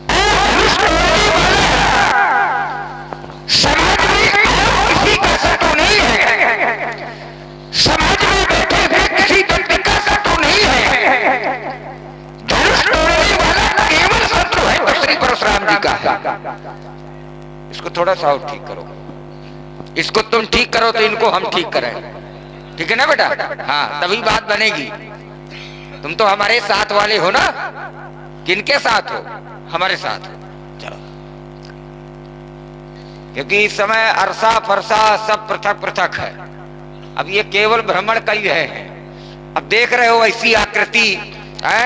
धनुष तोड़ने वाला समाज में किसी का शत्रु नहीं है, समाज में बैठे हुए किसी व्यक्ति का शत्रु नहीं है। धनुष तोड़ने वाला केवल शत्रु है तो श्री परशुराम जी का है। इसको थोड़ा सा और ठीक करो, इसको तुम ठीक करो तो इनको हम ठीक करें, ठीक है ना बेटा? हाँ, तभी बात बनेगी। तुम तो हमारे साथ वाले हो ना, किनके साथ हो? हमारे साथ हो। चलो, क्योंकि इस समय अरसा फरसा सब पृथक पृथक है। अब ये केवल भ्रमण कर ही रहे हैं। अब देख रहे हो ऐसी आकृति है,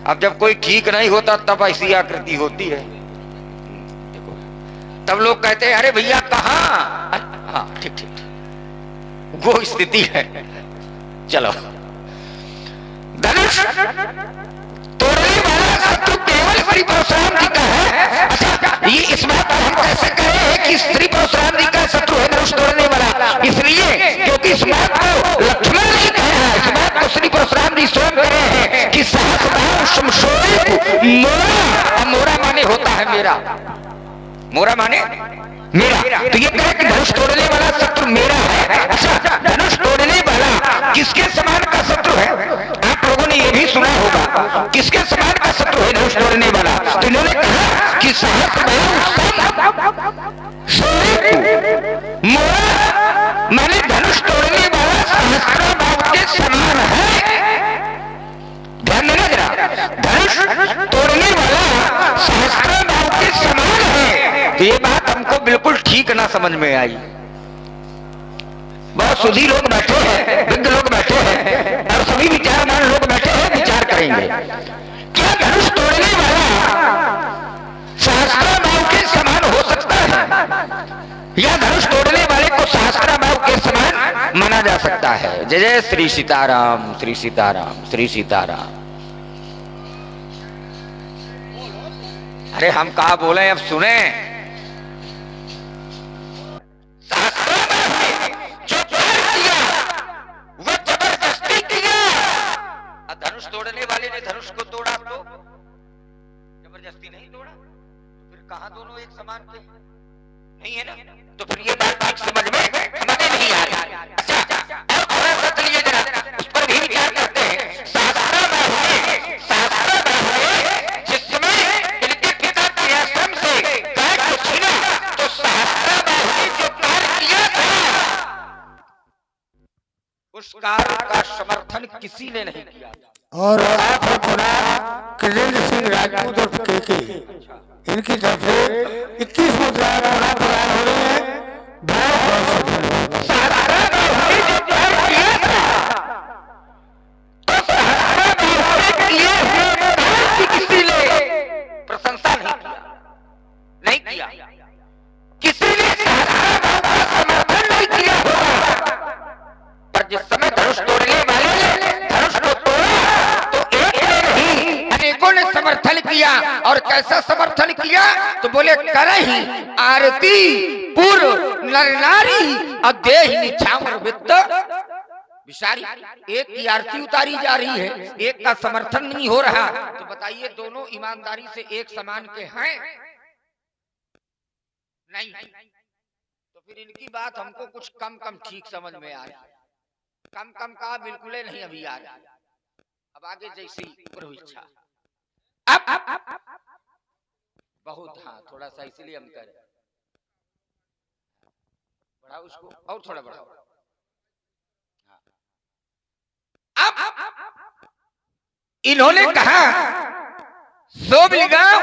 अब जब कोई ठीक नहीं होता तब ऐसी आकृति होती है। देखो, तब लोग कहते हैं अरे भैया कहाँ? हाँ, ठीक ठीक, वो स्थिति है। चलो, धनुष तोड़ने वाला शत्रु केवल श्री परशुराम जी का है। अच्छा, ये इस बात पर हम कैसे कहें कि श्री परशुराम जी का शत्रु है धनुष तोड़ने वाला? इसलिए क्योंकि इस बात को लक्ष्मण नहीं कह रहा है, इस बात को श्री परशुराम जी स्वयं कह रहे हैं कि सहस भाव शमशोरित मोरा। मोरा माने होता है मेरा, मोरा माने मेरा। तो ये कहे कि धनुष तोड़ने वाला शत्रु मेरा है। अच्छा, धनुष तोड़ने वाला किसके समान का शत्रु है? आप लोगों ने ये भी सुना होगा, किसके समान का शत्रु है धनुष तोड़ने वाला? तो इन्होंने कहा कि सहस मोरा माने धनुष तोड़ने वाला सहस्त्र बाहु के समान है। ध्यान देना जरा, धनुष तोड़ने वाला सहस्त्र बाहु के समान है। तो ये बात हमको बिल्कुल ठीक ना समझ में आई। बहुत सुधी लोग बैठे हैं, वृद्ध लोग बैठे हैं और सभी विचारमान लोग बैठे हैं, विचार करेंगे क्या धनुष तोड़ने वाला सहस्त्र बाहु के समान हो सकता है, या धनुष तोड़ने वाले को सहस्त्र बाहु के समान माना जा सकता है? जय जय श्री सीताराम, श्री सीताराम, श्री सीताराम। अरे हम कहा बोले, अब सुने। धनुष तोड़ने वाले ने धनुष को तोड़ा तो जबरदस्ती नहीं तोड़ा, तो फिर कहां दोनों एक समान थे? नहीं है ना? तो फिर ये बात ठीक समझ में हमें नहीं आ रही। अच्छा, और थोड़ा सा चलिए जरा उस पर भी विचार करते हैं। सहस्त्र बाहु जिस समय इनके पिता त्रियाश्रम से गाय को छीना, तो सहस्त्र बाहु ने जो कार्य किया था उस कार्य का समर्थन किसी ने नहीं किया। और आपने सुना कलेंद्र सिंह राजपूत और केके, इनकी तरफ से 21 मुद्राएं प्रदान हो रही है। किसी ने प्रशंसा नहीं किया, किसी ने समर्थन नहीं किया होगा। पर जिस समय धनुष तोड़ने वाले ने धनुष को तोड़ा तो एक ने नहीं अनेकों ने समर्थन किया। और कैसा समर्थन किया? तो बोले करहि आरती पूर्व नर नारी अदेहि निछावर वित्त विसारी। एक की आरती उतारी जा रही है, एक का समर्थन नहीं हो रहा। तो बताइए दोनों ईमानदारी से एक समान के हैं? नहीं। तो फिर इनकी बात हमको कुछ कम कम ठीक समझ में आ रही है। कम कम का बिल्कुल नहीं अभी आ रहा। अब आगे जैसी प्रभु इच्छा। अब बहुत, हाँ थोड़ा सा इसलिए हम कर बढ़ाओ उसको, और थोड़ा बढ़ाओ। अब इन्होंने कहा सोबलिगांव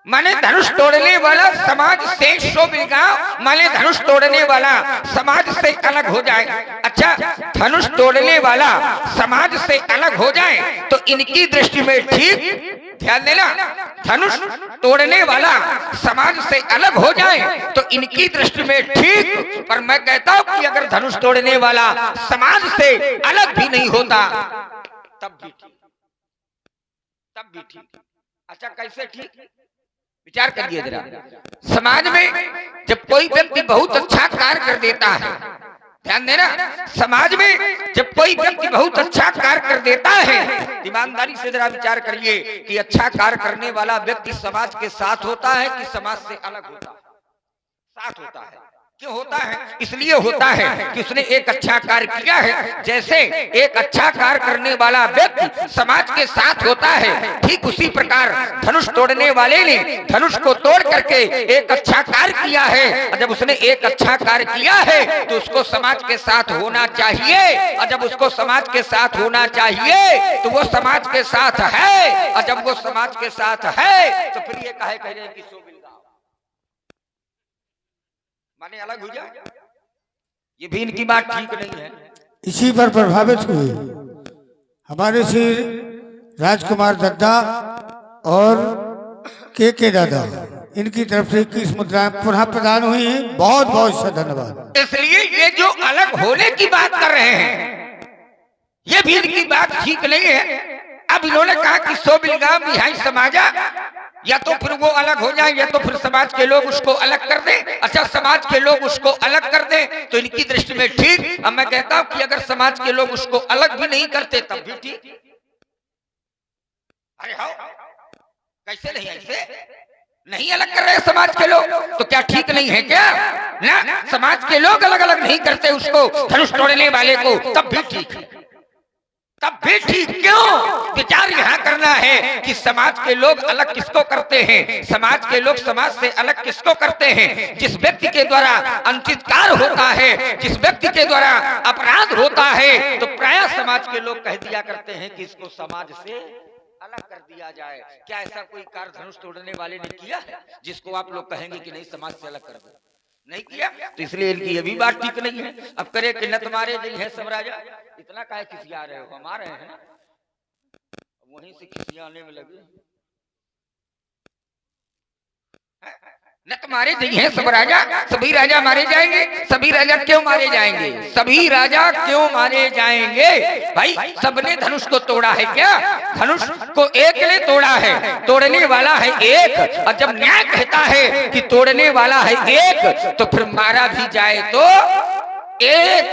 माने धनुष तोड़ने वाला समाज से, सोबलिगांव माने धनुष तोड़ने वाला समाज से अलग हो जाए। अच्छा, धनुष तोड़ने वाला समाज से अलग हो जाए तो इनकी दृष्टि में ठीक, ध्यान देना, धनुष तोड़ने वाला समाज से अलग हो जाए तो इनकी दृष्टि में ठीक। पर मैं कहता हूं कि अगर धनुष तोड़ने वाला समाज से अलग भी नहीं होता तब भी ठीक, तब भी ठीक। अच्छा, कैसे ठीक? विचार करिए जरा। समाज में जब कोई व्यक्ति बहुत अच्छा कार्य कर देता है, ध्यान देना, समाज में जब कोई व्यक्ति बहुत अच्छा कार्य कर देता है, ईमानदारी से जरा विचार करिए कि अच्छा कार्य करने वाला व्यक्ति समाज के साथ होता है कि समाज से अलग होता है? साथ होता है। क्यों होता है? इसलिए होता है कि उसने एक अच्छा कार्य किया है। जैसे एक अच्छा कार्य करने वाला व्यक्ति समाज के साथ होता है, ठीक उसी प्रकार धनुष तोड़ने वाले ने धनुष को तोड़ करके एक अच्छा कार्य किया है। और जब उसने एक अच्छा कार्य किया है तो उसको समाज के साथ होना चाहिए, और जब उसको समाज के साथ होना चाहिए तो वो समाज के साथ है, और जब वो समाज के साथ है तो फिर ये कहे कह रहे हैं कि माने अलग हो जाए, ये भी इनकी बात ठीक नहीं है। इसी पर प्रभावित हुए हमारे श्री राजकुमार दद्दा और के दादा, इनकी तरफ से 21 मुद्राएं पुनः प्रदान हुई हैं। बहुत बहुत धन्यवाद। इसलिए ये जो अलग होने की बात कर रहे हैं, ये भी इनकी बात ठीक नहीं है। अब इन्होंने कहा कि सो बिलगाम बिहाई समाजा, या तो फिर वो अलग हो जाए या तो फिर समाज के लोग उसको अलग कर दें। अच्छा, समाज के लोग उसको अलग कर दें तो इनकी दृष्टि में ठीक। अब मैं कहता हूं कि अगर समाज के लोग उसको अलग भी नहीं करते तब भी ठीक। अरे हाँ, कैसे नहीं? ऐसे नहीं अलग कर रहे समाज के लोग तो क्या ठीक नहीं है क्या? ना, समाज के लोग अलग अलग नहीं करते उसको, धनुष तोड़ने वाले को, तब भी ठीक है, तब भी ठीक। क्यों? विचार यहाँ करना है कि समाज के लोग अलग किसको करते हैं, समाज के लोग समाज से अलग किसको करते हैं? जिस व्यक्ति के द्वारा अनुचित कार्य होता है, जिस व्यक्ति के द्वारा अपराध होता है, तो प्राय समाज के लोग कह दिया करते हैं कि इसको समाज से अलग कर दिया जाए। क्या ऐसा कोई कार्य धनुष तोड़ने वाले ने किया है जिसको आप लोग कहेंगे कि नहीं समाज से अलग कर दो? नहीं किया, तो इसलिए इनकी ये भी बात ठीक नहीं है। अब करे कि न तुम्हारे नहीं है सब राजा, इतना काहे खिसिया रहे हो? हम आ रहे हैं, वहीं से खिसियाने में लगे। न तुम्हारे नहीं है सब राजा, सभी राजा मारे जाएंगे। सभी राजा क्यों मारे जाएंगे? सभी राजा क्यों मारे जाएंगे? भाई सबने धनुष को तोड़ा है क्या? धनुष को एक ने तोड़ा है, तोड़ने वाला है एक। और जब न्याय कहता है कि तोड़ने वाला है एक, तो फिर मारा भी जाए तो एक।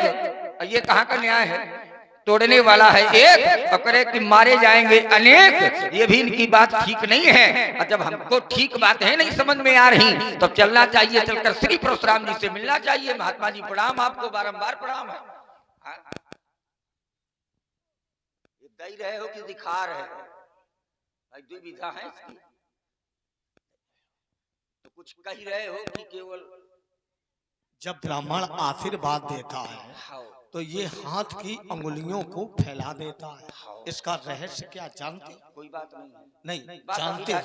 ये कहाँ का न्याय है? तोड़ने वाला है एक और करे कि मारे जाएंगे अनेक, ये भी इनकी बात ठीक नहीं है। और जब हमको ठीक बातें नहीं समझ में आ रही तो चलना चाहिए, चलकर श्री परशुराम जी से मिलना चाहिए। महात्मा जी प्रणाम, आपको बारंबार प्रणाम है। दई रहे हो कि दिखा रहे हो? दुविधा है इसकी, तो कुछ कह रहे हो कि केवल जब ब्राह्मण आशीर्वाद देता है तो ये हाथ की अंगुलियों को फैला देता है। इसका रहस्य क्या जानते? कोई बात नहीं, नहीं जानते हो?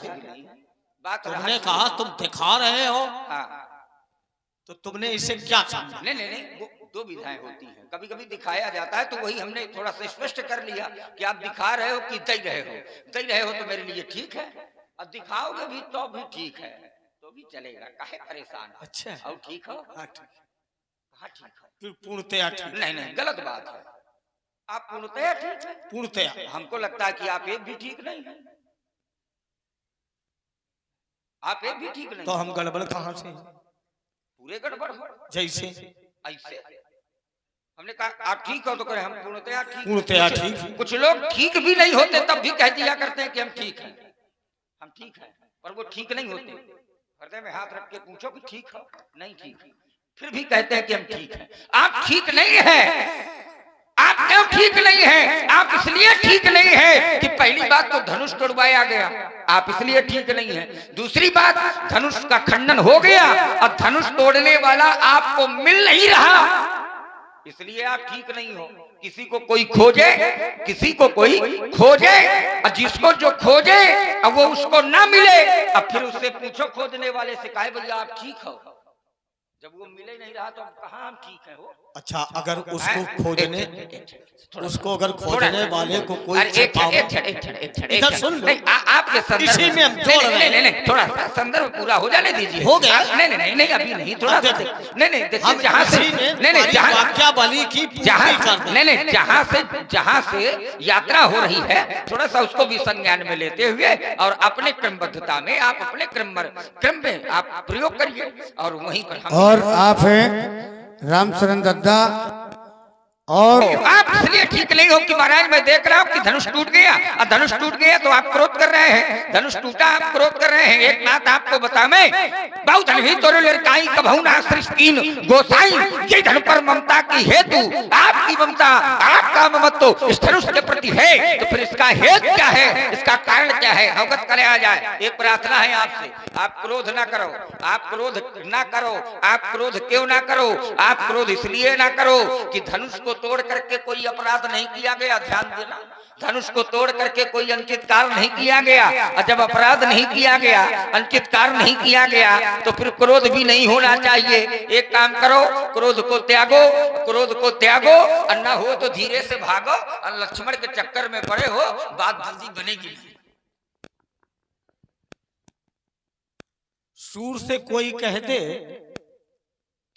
बात तुमने कहा तुम दिखा रहे हो, तो तुमने इसे क्या समझा? नहीं, वो दो विधाएं होती हैं। कभी कभी दिखाया जाता है तो वही हमने थोड़ा सा स्पष्ट कर लिया कि आप दिखा रहे हो कि दई रहे हो। दई रहे हो तो मेरे लिए ठीक है, और दिखाओगे भी तो भी ठीक है, तो भी चलेगा, काहे परेशान? अच्छा, और ठीक हो? हाँ ठीक है। हाँ ठीक है, फिर पूर्णतया ठीक? नहीं, गलत बात है। आप पूर्णतया ठीक है? पूर्णतया हमको लगता है कि आप एक भी ठीक नहीं है। आप एक भी ठीक नहीं, तो हम गड़बड़ कहाँ से? पूरे गड़बड़ जैसे ऐसे हमने कहा आप ठीक हो तो कहे हम पूर्णतया ठीक। पूर्णतया ठीक। कुछ लोग ठीक भी नहीं होते तब भी कह दिया करते हैं कि हम ठीक हैं, हम ठीक हैं, पर वो ठीक नहीं होते। हृदय में हाथ रख के पूछो कि ठीक हो? नहीं ठीक, फिर भी कहते हैं कि हम ठीक हैं। आप ठीक नहीं है। आप क्यों ठीक नहीं है? आप इसलिए ठीक नहीं है कि पहली बात तो धनुष तोड़वाया गया, आप इसलिए ठीक नहीं है। दूसरी बात, धनुष का खंडन हो गया और धनुष तोड़ने वाला आपको मिल नहीं रहा, इसलिए आप ठीक नहीं हो। किसी को कोई खोजे, किसी को कोई खोजे, और जिसको जो खोजे अब वो उसको ना मिले, अब फिर उससे पूछो खोजने वाले से, कहे भैया आप ठीक हो? जब वो मिले नहीं रहा तो कहाँ हम ठीक है हो? अच्छा, अगर उसको खोजने वाले को कोई इधर सुन लो, आपके संदर्भ इसी में हम जोड़ रहे हैं। नहीं, थोड़ा सा संदर्भ पूरा हो जाने दीजिए। हो गया? नहीं, अभी नहीं, थोड़ा सा नहीं, देखिए जहाँ से जहाँ से यात्रा हो रही है, थोड़ा सा उसको भी संज्ञान में लेते हुए और अपने क्रमबद्धता में आप अपने क्रम में आप प्रयोग करिए, और वहीं पर हम और आप हैं रामचरण दद्दा और आप इसलिए ठीक नहीं हो कि महाराज मैं देख रहा हूँ कि धनुष टूट गया, और धनुष टूट गया तो आप क्रोध कर रहे हैं, धनुष टूटा आप क्रोध कर रहे हैं। एक बात आपको बतावे, बहु धन ही तोरे लड़काई कबहू ना सृष्टिन गोसाई, ये धन पर ममता की हेतु आपकी ममता, आपका ममत्व इस धनुष के प्रति है, तो फिर इसका हेतु क्या है, इसका कारण क्या है, अवगत करे आ जाए। एक प्रार्थना है आपसे, आप क्रोध ना करो, आप क्रोध ना करो, आप क्रोध क्यों ना करो, आप क्रोध इसलिए ना करो कि धनुष को तोड़ करके कोई अपराध नहीं किया गया। ध्यान देना, धनुष को तोड़ करके कोई अंकित कार्य नहीं किया गया, और जब अपराध नहीं किया गया, अंकित कार्य नहीं किया गया, तो फिर क्रोध भी नहीं होना चाहिए। एक काम करो, क्रोध को त्यागो, क्रोध को त्यागो, और न हो तो धीरे से भागो, और लक्ष्मण के चक्कर में पड़े हो, बात जल्दी बनेगी नहीं। सूर से कोई कह दे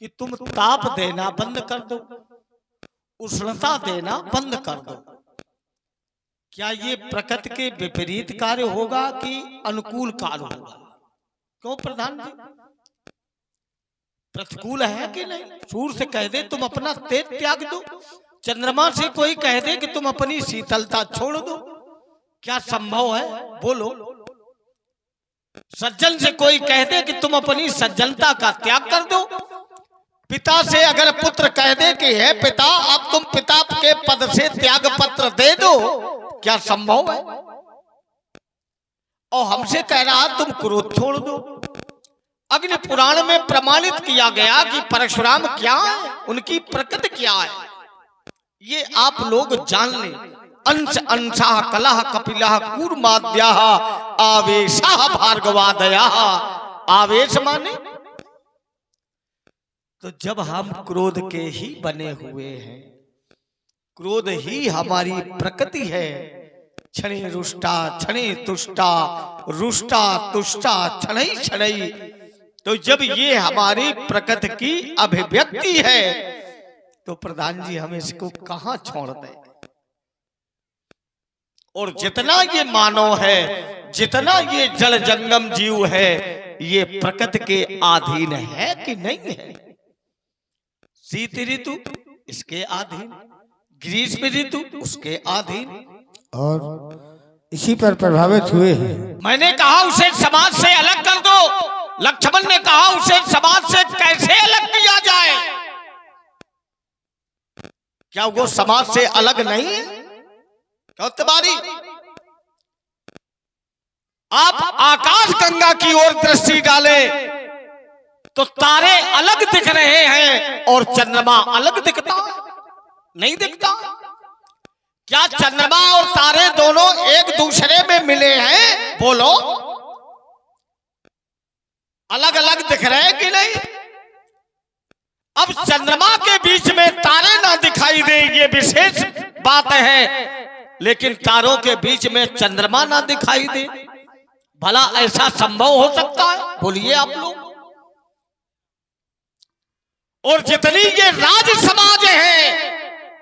कि तुम ताप देना बंद कर दो, उष्णता देना बंद कर दो, क्या ये प्रकृति के विपरीत कार्य होगा कि अनुकूल कार्य होगा? क्यों प्रधान जी, प्रतिकूल है कि नहीं? सूर्य से कह दे तुम अपना तेज त्याग दो, चंद्रमा से कोई कह दे कि तुम अपनी शीतलता छोड़ दो, क्या संभव है? बोलो। सज्जन से कोई कह दे कि तुम अपनी सज्जनता का त्याग कर दो, पिता से अगर पुत्र कह दे कि है पिता अब तुम पिता के पद से त्याग पत्र दे दो, क्या संभव है? और हमसे कह रहा तुम क्रोध छोड़ दो। अग्नि पुराण में प्रमाणित किया गया कि परशुराम क्या है, उनकी प्रकृति क्या है, ये आप लोग जान लें। अंश अंशा कलह कपिला कूर्माद्या आवेशा भार्गवादया। आवेश माने तो जब हम क्रोध के ही बने हुए हैं, क्रोध ही हमारी प्रकृति है। क्षणे रुष्टा क्षणे तुष्टा, रुष्टा तुष्टा क्षणै क्षणै। तो जब ये हमारी प्रकृति की अभिव्यक्ति है तो प्रधान जी हम इसको कहां छोड़ दें? और जितना ये मानव है, जितना ये जल जंगम जीव है, ये प्रकृति के अधीन है कि नहीं है? शीत ऋतु इसके अधीन, ग्रीष्म ऋतु उसके अधीन, और इसी पर प्रभावित हुए हैं। मैंने कहा उसे समाज से अलग कर दो, लक्ष्मण ने कहा उसे समाज से कैसे अलग किया जाए? क्या वो समाज से अलग नहीं है? क्यों तिवारी, आप आकाश गंगा की ओर दृष्टि डालें तो तारे अलग दिख रहे हैं और चंद्रमा अलग दिखता नहीं दिखता। क्या चंद्रमा और तारे दोनों एक दूसरे में मिले हैं? बोलो, अलग अलग दिख रहे हैं कि नहीं? अब चंद्रमा के बीच में तारे ना दिखाई दे ये विशेष बात है, लेकिन तारों के बीच में चंद्रमा ना दिखाई दे, भला ऐसा संभव हो सकता है? बोलिए आप लोग। और जितनी ये राज समाज है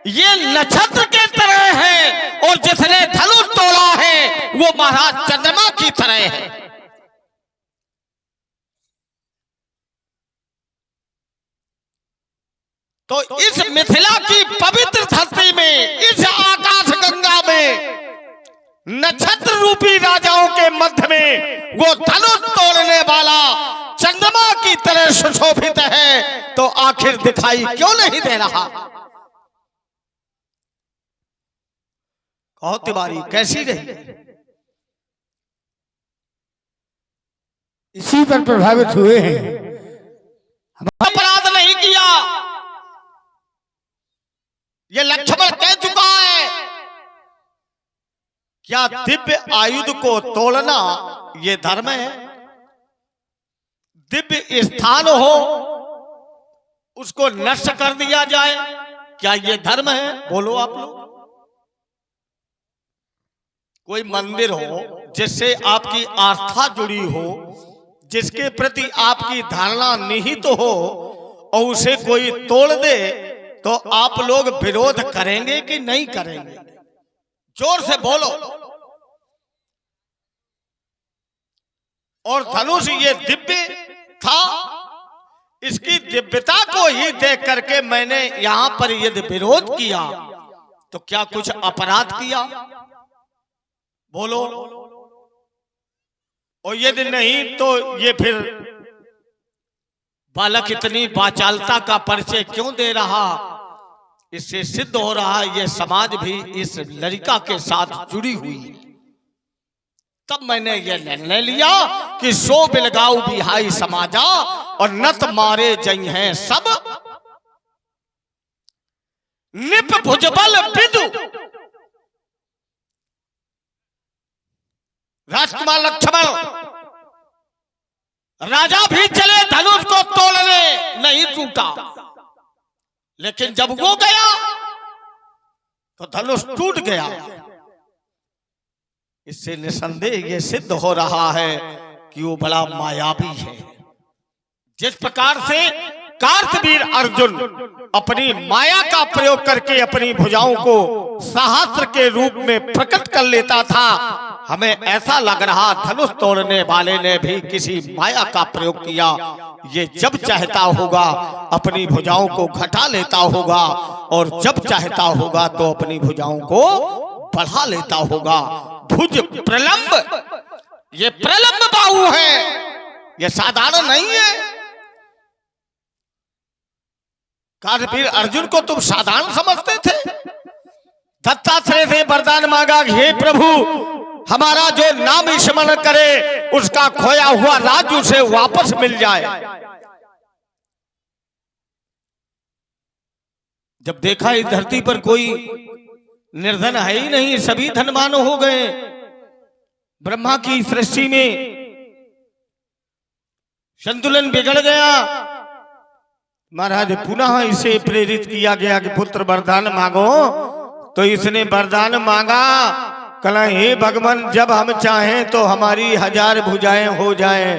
ये नक्षत्र के तरह है, और जिसने धनुष तोड़ा है वो महाराज चंद्रमा की तरह है। तो इस मिथिला की पवित्र धरती में, इस आकाश गंगा में, नक्षत्र रूपी राजाओं के मध्य में वो धनुष तोड़ने वाला चंद्रमा की तरह सुशोभित है, तो आखिर दिखाई क्यों नहीं दे रहा? कहो तिवारी कैसी रही? इसी पर प्रभावित हुए हैं। अपराध नहीं किया, ये लक्ष्मण कह चुका है। क्या दिव्य आयुध को तोड़ना ये धर्म है? दिव्य स्थान हो उसको नष्ट कर दिया जाए, क्या ये धर्म है? बोलो आप लोग। कोई मंदिर हो जिससे आपकी आस्था जुड़ी हो, जिसके प्रति आपकी धारणा निहित हो, और उसे कोई तोड़ दे तो आप लोग विरोध करेंगे कि नहीं करेंगे? जोर से बोलो। और धनुष ये दिव्य था, इसकी दिव्यता को ही देख करके मैंने यहां पर यदि विरोध किया तो क्या कुछ अपराध किया? बोलो। और यदि नहीं तो ये फिर बालक इतनी वाचालता का परिचय क्यों दे रहा? इससे सिद्ध हो रहा है ये समाज भी इस लड़का के साथ जुड़ी हुई है। तब मैंने ये निर्णय लिया कि सो बिलगाऊ बिहाई समाजा और नत मारे जई हैं सब, निप भुजबल विदु। राजकुमार लक्ष्मण, राजा भी चले धनुष को तोड़ने, नहीं टूटा, लेकिन जब वो गया तो धनुष टूट गया। इससे निसंदेह ये सिद्ध हो रहा है कि वो बड़ा मायावी है। जिस प्रकार से कार्तवीर अर्जुन अपनी माया का प्रयोग करके अपनी भुजाओं को सहस्त्र के रूप में प्रकट कर लेता था, हमें ऐसा लग रहा धनुष तोड़ने वाले ने भी किसी माया का प्रयोग किया। ये जब चाहता होगा अपनी भुजाओं को घटा लेता होगा और जब चाहता होगा तो अपनी भुजाओं को बढ़ा लेता होगा। भुज प्रलंब, ये प्रलंब बाहु है, ये साधारण नहीं है। कार्तवीर अर्जुन को तुम साधारण समझते थे? दत्तात्रेय से वरदान मांगा, हे प्रभु हमारा जो नाम स्मरण करे उसका खोया हुआ राज्य उसे वापस मिल जाए। जब देखा इस धरती पर कोई निर्धन है ही नहीं, सभी धनवान हो गए। ब्रह्मा की सृष्टि में संतुलन बिगड़ गया। महाराज पुनः इसे प्रेरित किया गया कि पुत्र वरदान मांगो, तो इसने वरदान मांगा, कहा हे भगवान जब हम चाहें तो हमारी 1000 भुजाएं हो जाएं।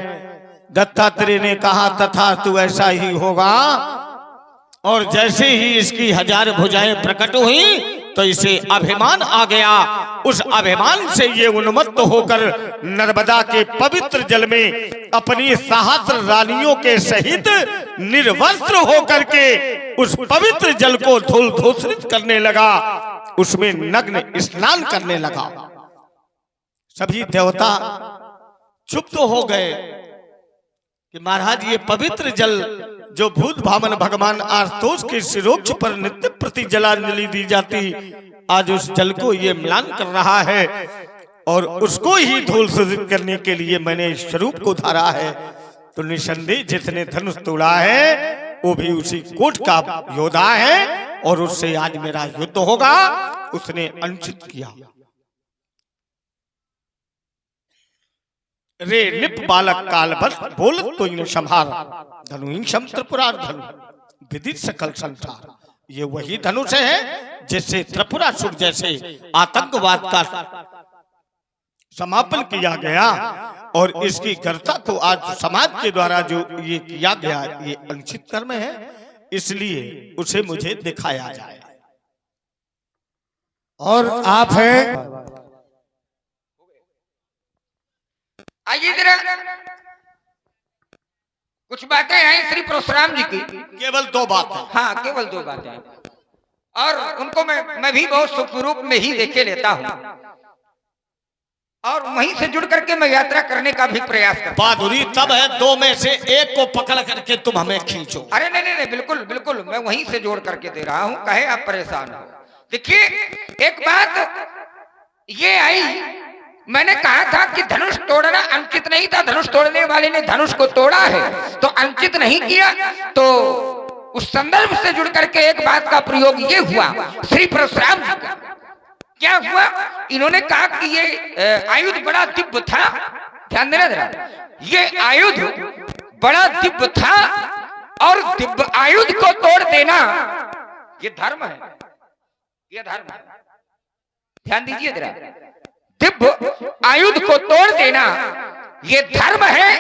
दत्तात्रेय ने कहा तथा तू ऐसा ही होगा। और जैसे ही इसकी 1000 भुजाएं प्रकट हुई तो इसे अभिमान आ गया। उस अभिमान से ये उन्मत्त होकर नर्मदा के पवित्र जल में अपनी सहस्त्र रानियों के सहित निर्वस्त्र होकर के उस पवित्र जल को धूल धूसरित करने लगा, उसमें नग्न स्नान करने लगा। सभी देवता चुप तो हो गए कि महाराज ये पवित्र जल जो भूत भावन भगवान आशुतोष के सिरोक्ष पर नित्य प्रति जलांजलि दी जाती, आज उस जल को ये म्लान कर रहा है और उसको ही धूल सूजित करने के लिए मैंने स्वरूप को धारा है। तो निसंदेह जिसने धनुष तोड़ा है वो भी उसी कोट का योद्धा है और उससे आज मेरा युद्ध होगा, उसने अनुचित किया। रे निप बालक कालबत बोल तो इन संहार, धनु शम त्रिपुरा धनु विदित सकल संसार। ये वही धनुष है जिससे त्रिपुरासुर जैसे आतंकवाद का समापन किया गया और इसकी गर्ता को आज समाज के द्वारा जो ये किया गया ये अनुचित कर्म है, इसलिए उसे मुझे दिखाया जाए। और आप हैं आइए जरा कुछ बातें हैं श्री परशुराम जी की। केवल 2 बातें। हाँ केवल 2 बातें और उनको मैं भी बहुत सूक्ष्म रूप में ही देखे लेता हूँ और वहीं से जुड़ करके मैं यात्रा करने का भी प्रयास करता हूँ। बहादुरी तब है 2 में से एक को पकड़ करके तुम हमें खींचो। अरे नहीं नहीं नहीं, बिल्कुल बिल्कुल मैं वहीं से जोड़ करके दे रहा हूँ, कहे आप परेशान हो। देखिए एक बात ये आई, मैंने कहा था कि धनुष तोड़ना अनुचित नहीं था, धनुष तोड़ने वाले ने धनुष को तोड़ा है तो अनुचित नहीं किया। तो उस संदर्भ से जुड़ करके एक बात का प्रयोग ये हुआ श्री परशुराम जी का। क्या हुआ, इन्होंने कहा कि ये आयुध बड़ा दिव्य था। ध्यान देना जरा, ये आयुध बड़ा दिव्य था और दिव्य आयुध को तोड़ देना ये धर्म है, ये धर्म है। ध्यान दीजिए जरा, दिव्य आयुध को तोड़ देना ये धर्म है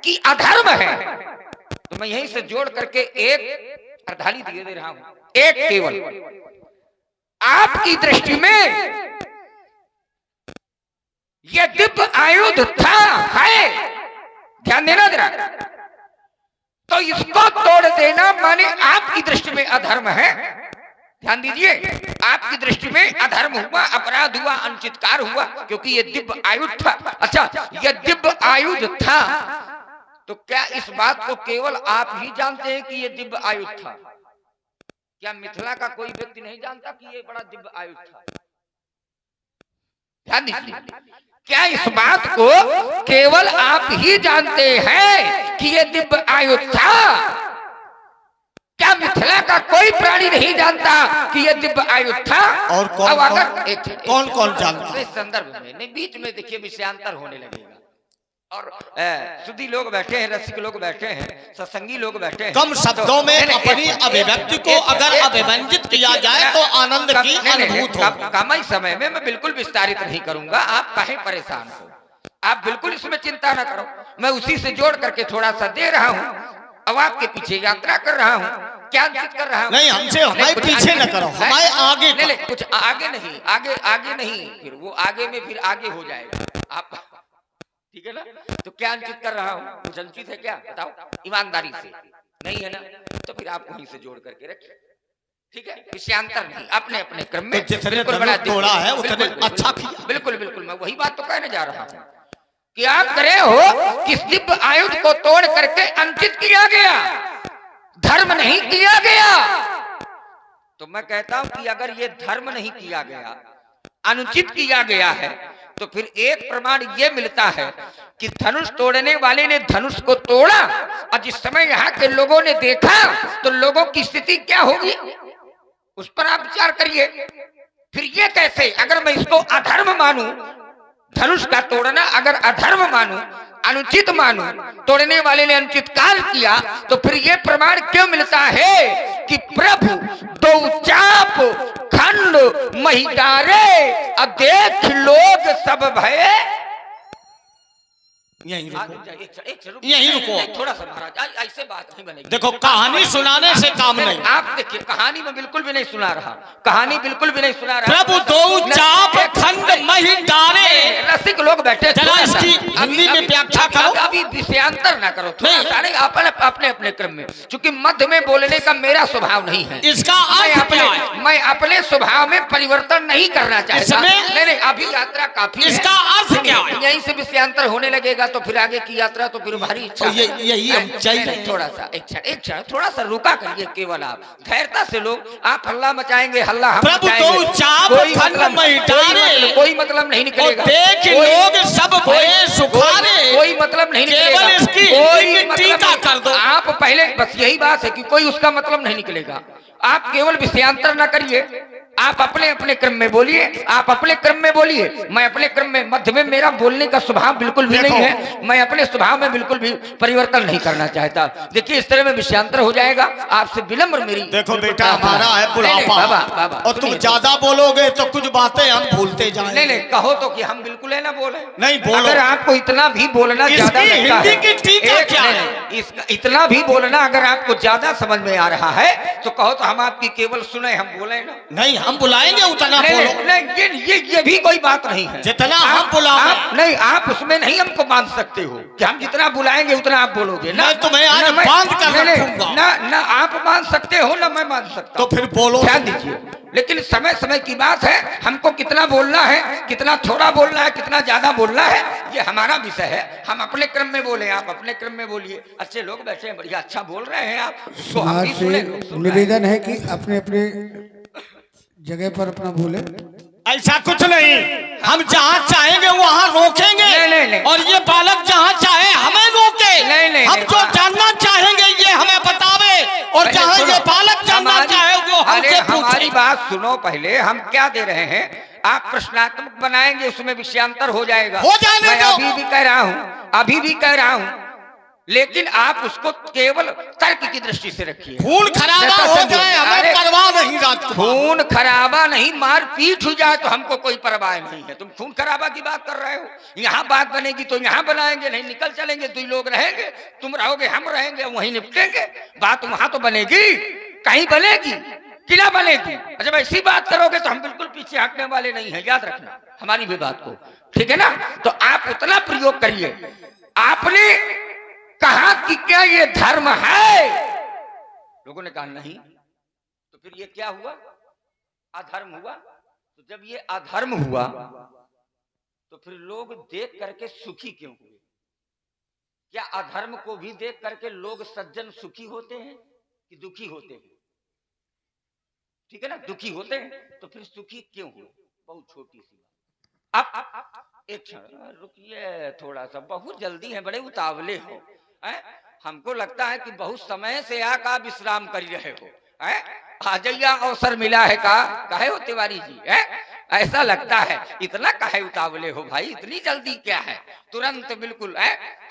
कि अधर्म है। तो मैं यहीं से जोड़ करके एक अर्धाली दिए दे रहा हूं, एक केवल आपकी दृष्टि में यह दिव्य आयुध था है, ध्यान देना जरा। तो तो इसको तोड़ देना माने आपकी दृष्टि में अधर्म है। ध्यान दीजिए, आपकी दृष्टि में अधर्म हुआ, अपराध हुआ, अनुचितकार हुआ, क्योंकि ये दिव्य आयुध था। अच्छा, ये दिव्य आयुध था तो क्या इस बात को केवल आप ही जानते हैं कि ये दिव्य आयुध था? क्या मिथिला का कोई व्यक्ति नहीं जानता कि ये बड़ा दिव्य आयुध था? ध्यान दीजिए, क्या इस बात को केवल आप ही जानते हैं कि ये दिव्य आयुध था? क्या मिथिला का कोई प्राणी नहीं जानता कि यह दिव्य आयुध था? और कौन अब अगर कौन कौन जानता? इस संदर्भ में नहीं, बीच में देखिए विषयांतर होने लगेगा और सुधी लोग बैठे हैं, रसिक लोग बैठे हैं, सत्संगी लोग बैठे हैं। कम शब्दों में अपनी अभिव्यक्ति को अगर अभिव्यंजित किया जाए तो आनंद की अनुभूति हो। कम ही समय में मैं बिल्कुल विस्तारित नहीं करूंगा, आप काहे परेशान हो, आप बिल्कुल इसमें चिंता न करो। मैं उसी से जोड़ करके थोड़ा सा दे रहा हूँ, अब आपके पीछे यात्रा कर रहा हूँ, क्या कर रहा हूँ। नहीं, हमसे हमारे पीछे न करो, हमारे आगे नहीं, कुछ आगे नहीं, आगे नहीं, फिर वो आगे में फिर आगे हो जाएगा आप, ठीक है ना? तो क्या अंकित कर रहा हूँ? कुछ अंकित है क्या? बताओ ईमानदारी से। नहीं है ना? तो फिर आप वहीं से जोड़ करके रखिए, ठीक है? विषयांतर नहीं, अपने अपने क्रम में बिल्कुल बड़ा तोड़ा है उतने अच्छा किया। बिल्कुल बिल्कुल, मैं वही बात तो कहने जा रहा हूँ कि आप करे हो किस दिव्य आयुध को तोड़ करके अंकित किया गया, धर्म नहीं किया गया। तो मैं कहता हूं कि अगर ये धर्म नहीं किया गया, अनुचित किया गया है, तो फिर एक प्रमाण ये मिलता है कि धनुष तोड़ने वाले ने धनुष को तोड़ा और जिस समय यहाँ के लोगों ने देखा तो लोगों की स्थिति क्या होगी, उस पर आप विचार करिए। फिर ये कैसे, अगर मैं इसको अधर्म मानूं, धनुष का तोड़ना अगर अधर्म मानूं, अनुचित मानूं, तोड़ने वाले ने अनुचित कार्य किया, तो फिर यह प्रमाण क्यों मिलता है कि प्रभु दो चाप खंड महिडारे अदेख लोग सब भये। यहीं रुको, यहीं रुको, थोड़ा सा महाराज, ऐसे बात नहीं बनेगी। देखो, कहानी सुनाने से काम नहीं। आप देखिए, कहानी में बिल्कुल भी नहीं सुना रहा, कहानी बिल्कुल भी नहीं सुना रहा। प्रभु दो चाप खंड महिडारे, रसिक लोग बैठे, जरा इसकी हिंदी में व्याख्या करो। अभी विषयांतर ना करो, अपने अपने क्रम में, क्योंकि मध्य में बोलने का मेरा स्वभाव नहीं है। इसका अर्थ क्या है? मैं अपने स्वभाव में परिवर्तन नहीं करना चाहता। नहीं, अभी यात्रा काफी है। इसका अर्थ क्या है? यहीं से विषयांतर होने लगेगा तो फिर आगे की यात्रा तो फिर भारी इच्छा है। यही हम चाहिए। थोड़ा सा एक क्षण थोड़ा सा रुका करिए, केवल आप धैर्यता से लोग, आप हल्ला मचाएंगे, हल्ला हम मचाएंगे, कोई मतलब नहीं निकलेगा। लोग सब सुखारे, कोई मतलब नहीं निकलेगा, कोई मतलब कर दो। आप पहले बस यही बात है कि कोई उसका मतलब नहीं निकलेगा। आप केवल विषयांतर ना करिए, आप अपने अपने क्रम में बोलिए, आप अपने क्रम में बोलिए, मैं अपने क्रम में, मध्य में मेरा बोलने का स्वभाव बिल्कुल भी नहीं है, मैं अपने स्वभाव में बिल्कुल भी परिवर्तन नहीं करना चाहता। देखिए, इस तरह में विषयांतर हो जाएगा, आपसे विनम्र मेरी। देखो बेटा, हमारा है बुढ़ापा, बाबा, और तुम ज्यादा बोलोगे तो कुछ बातें हम भूलते जाएंगे। नहीं, कहो तो कि हम बिल्कुल है ना बोले, नहीं बोलो। अगर आपको इतना भी बोलना ज्यादा लगता है, इतना भी बोलना अगर आपको ज्यादा समझ में आ रहा है तो कहो तो हम आपकी केवल सुने, हम बोले ना। नहीं, हम बुलाएंगे उतना बोलो। नहीं, ये भी कोई बात नहीं है। जितना हम बुलाएंगे, नहीं, आप उसमें नहीं हमको बांध सकते हो कि हम जितना बुलाएंगे उतना आप बोलोगे ना। तुम्हें आज बांध कर रखूंगा। ना आप बांध सकते हो ना मैं बांध सकता। तो फिर बोलो। ध्यान दीजिए, लेकिन समय समय की बात है, हमको कितना बोलना है, कितना थोड़ा बोलना है, कितना ज्यादा बोलना है, ये हमारा विषय है। हम अपने क्रम में बोले, आप अपने क्रम में बोलिए। अच्छे लोग बैठे हैं, बढ़िया अच्छा बोल रहे हैं आप, तो हम भी सुने। निवेदन है कि अपने अपने जगह पर अपना बोले। ऐसा कुछ नहीं, हम जहाँ चाहेंगे वहाँ रोकेंगे। नहीं। और ये बालक जहाँ चाहे हमें रोके। नहीं, हम जो जानना चाहेंगे ये हमें बतावे, और जहाँ ये बालक जानना चाहे वो हमसे पूछे। हमारी बात सुनो पहले, हम क्या दे रहे हैं, आप प्रश्नात्मक बनाएंगे, उसमें विषयांतर हो जाएगा। हो जाने दो। अभी भी कह रहा हूँ, लेकिन आप उसको केवल तर्क की दृष्टि से रखिए। खून खराबा हो जाए हमें परवाह नहीं, राजकुमार। खून खराबा नहीं, मार पीट हो जाए तो हमको कोई परवाह नहीं है। तुम खून खराबा की बात कर रहे हो, यहाँ बात बनेगी तो यहाँ बनाएंगे, नहीं निकल चलेंगे, दो लोग रहेंगे, तुम रहोगे हम रहेंगे, वहीं निपटेंगे। बात वहां तो बनेगी, कहीं बनेगी कि ना बनेगी। जब ऐसी बात करोगे तो हम बिल्कुल पीछे हटने वाले नहीं है, याद रखना हमारी भी बात को, ठीक है ना। तो आप उतना प्रयोग करिए। आपने कहा कि क्या ये धर्म है? लोगों ने कहा नहीं। तो फिर ये क्या हुआ? अधर्म हुआ। तो जब ये अधर्म हुआ तो फिर लोग देख करके सुखी क्यों हुए? क्या अधर्म को भी देख करके लोग सज्जन सुखी होते हैं कि दुखी होते हैं? ठीक है ना, दुखी होते हैं। तो फिर सुखी क्यों हुए? बहुत छोटी सी बात। अब एक क्षण रुकिए, थोड़ा सा, बहुत जल्दी है, बड़े उतावले हो। हमको लगता है कि बहुत समय से आका विश्राम कर रहे हो। आ जाइए, अवसर मिला है का कहे हो तिवारी जी? ऐसा लगता है। इतना काहे उतावले हो भाई? इतनी जल्दी क्या है? तुरंत बिल्कुल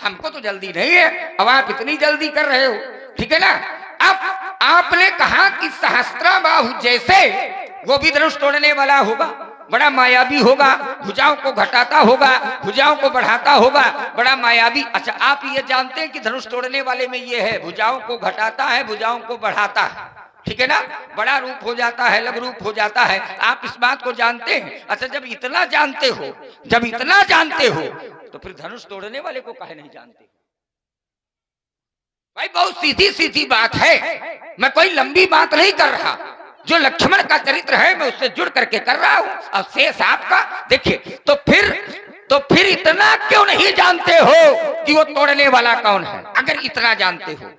हमको तो जल्दी नहीं है, अब आप इतनी जल्दी कर रहे हो, ठीक है ना। अब आपने कहा कि सहस्त्राबाहु जैसे वो भी धनुष तोड़ने वाला होगा, बड़ा मायावी होगा, भुजाओं को घटाता होगा, भुजाओं को बढ़ाता होगा, बड़ा मायावी। अच्छा, आप ये जानते हैं कि धनुष तोड़ने वाले में ये है, भुजाओं को घटाता है, भुजाओं को बढ़ाता है, ठीक है ना। बड़ा रूप हो जाता है, लघु रूप हो जाता है, आप इस बात को जानते हैं। अच्छा, जब इतना जानते हो, जब इतना जानते हो, तो फिर धनुष तोड़ने वाले को काहे नहीं जानते? भाई बहुत सीधी सीधी बात है, मैं कोई लंबी बात नहीं कर रहा। जो लक्ष्मण का चरित्र है मैं उससे जुड़ करके कर रहा हूं, और शेष आपका। देखिए, तो फिर इतना क्यों नहीं जानते हो कि वो तोड़ने वाला कौन है? अगर इतना जानते हो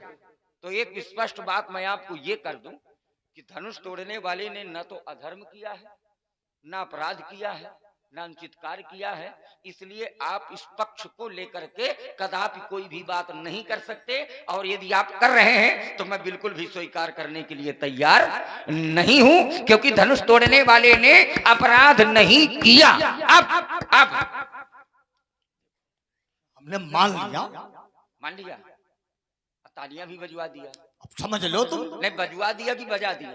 तो एक स्पष्ट बात मैं आपको ये कर दूं कि धनुष तोड़ने वाले ने न तो अधर्म किया है, न अपराध किया है, न अनुचितकार किया है। इसलिए आप इस पक्ष को लेकर के कदापि कोई भी बात नहीं कर सकते, और यदि आप कर रहे हैं तो मैं बिल्कुल भी स्वीकार करने के लिए तैयार नहीं हूं, क्योंकि धनुष तोड़ने वाले ने अपराध नहीं किया। अब हमने मान लिया, तालियां भी बजवा दिया। अब समझ लो तुम। नहीं, बजवा दिया कि बजा दिया?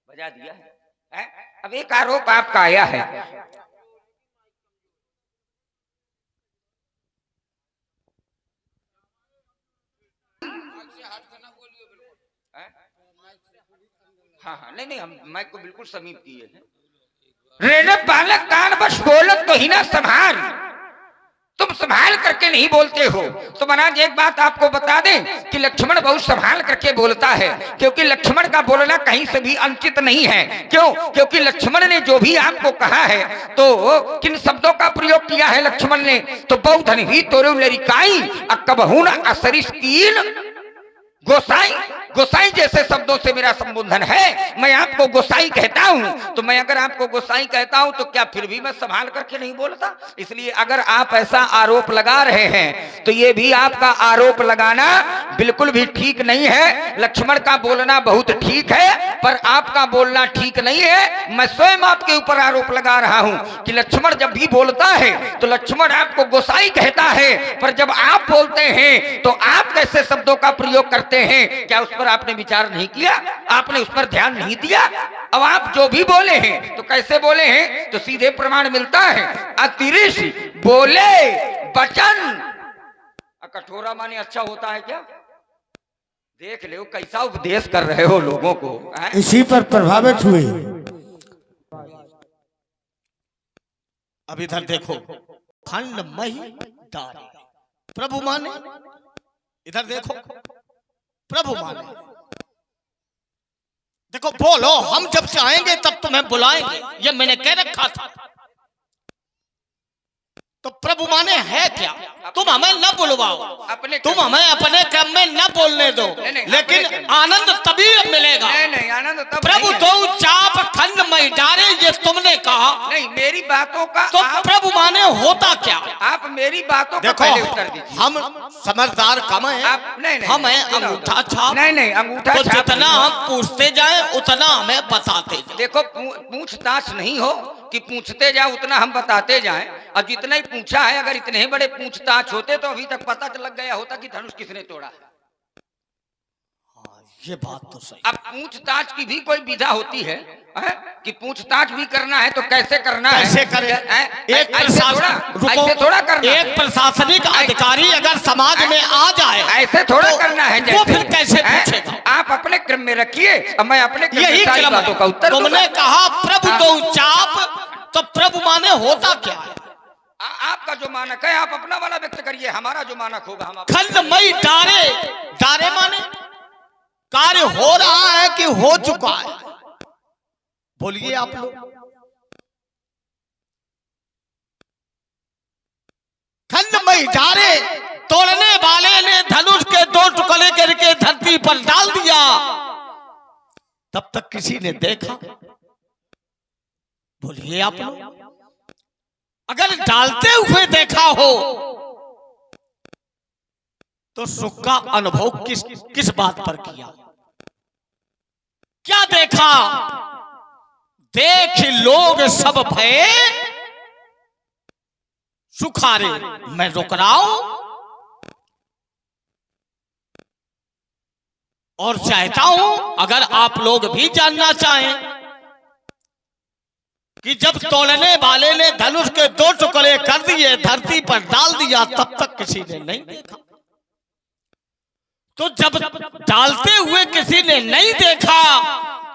बजा दिया है। अब एक आरोप आपका आया है, हाँ, नहीं, हम माइक को बिल्कुल समीप किए हैं। रेने बालक कान बस बोलत तो ही ना संभाल, तुम संभाल करके नहीं बोलते हो। तो महाराज एक बात आपको बता दें कि लक्ष्मण बहुत संभाल करके बोलता है, क्योंकि लक्ष्मण का बोलना कहीं से भी अनुचित नहीं है। क्यों? क्योंकि लक्ष्मण ने जो भी आपको कहा है, तो किन शब्दों का प्रयोग किया है लक्ष्मण ने? तो बहुधन ही तोरे लरिकाई अकबहुन असरिस कीन गोसाई। गोसाई जैसे शब्दों से मेरा संबोधन है। मैं आपको गोसाई कहता हूं, तो मैं अगर आपको गोसाई कहता हूं तो क्या फिर भी मैं संभाल करके नहीं बोलता? इसलिए अगर आप ऐसा आरोप लगा रहे हैं तो ये भी आपका आरोप लगाना बिल्कुल भी ठीक नहीं है। लक्ष्मण का बोलना बहुत ठीक है, पर आपका बोलना ठीक नहीं है। मैं स्वयं आपके ऊपर आरोप लगा रहा हूं कि लक्ष्मण जब भी बोलता है तो लक्ष्मण आपको गोसाई कहता है, पर जब आप बोलते हैं तो आप कैसे शब्दों का प्रयोग करते हैं? क्या उस पर आपने विचार नहीं किया? आपने उस पर ध्यान नहीं दिया? अब आप जो भी बोले हैं तो कैसे बोले हैं? तो सीधे प्रमाण मिलता है, अतिरिश बोले वचन। कठोरा माने अच्छा होता है क्या? देख लो कैसा उपदेश कर रहे हो लोगों को। इसी पर प्रभावित हुए। अब इधर देखो, खंड मही डारे प्रभु माने। इधर देखो, प्रभु माने। देखो, बोलो, हम जब से आएंगे तब तुम्हें बुलाएंगे, ये मैंने कह रखा था। तो प्रभु माने है क्या? तुम हमें न बुलवाओ, तुम हमें अपने क्रम में न बोलने दो, लेकिन आनंद तभी मिलेगा। नहीं, आनंद तब प्रभु दो चाप खंड में डारे, ये तुमने कहा। नहीं, मेरी बातों का तो प्रभु माने होता क्या? आप मेरी बातों का देखो, पहले उत्तर दीजिए। हम समझदार कम है, हम है अंगूठा छाप। नहीं, अंगूठा तो छाप जितना हम पूछते जाए उतना हमें बताते जाए। देखो, पूछताछ नहीं हो कि पूछते जाए उतना हम बताते जाएं। और जितना ही पूछा है, अगर इतने बड़े पूछताछ होते तो अभी तक पता लग गया होता कि धनुष किसने तोड़ा है। ये बात तो सही। अब पूछताछ की भी कोई विधा होती है कि पूछताछ भी करना है तो कैसे करना है? कैसे करें? ऐसे थोड़ा करना। एक प्रशासनिक अधिकारी अगर समाज में आ जाए, ऐसे थोड़ा तो करना है। वो फिर कैसे पूछेगा? आप अपने क्रम में रखिए और मैं अपने क्रम यही में सारी क्रम बातों का उत्तर दूंगा। तुमने कहा प्रभु दो चाप, तो प्रभु माने होता क्या है? आपका जो मानक है आप अपना वाला व्यक्त करिए। करिए, हमारा जो मानक होगा हम खंडमयी डारे, डारे माने कार्य हो रहा है कि हो चुका है? बोलिए आप लोग। खंडमयी डारे, तोड़ने वाले ने धनुष के 2 टुकड़े करके धरती पर डाल दिया, तब तक किसी ने देखा? बोलिए आप लोग। अगर डालते हुए देखा हो तो सुख का अनुभव किस बात पर किया? क्या देखा? देख लोग सब भये सुखारे। मैं रुक रहा हूं और चाहता हूं अगर आप लोग भी जानना चाहें कि जब तोड़ने वाले ने धनुष के 2 टुकड़े कर दिए, धरती पर डाल दिया, तब तक किसी ने नहीं देखा। तो जब डालते हुए किसी ने नहीं देखा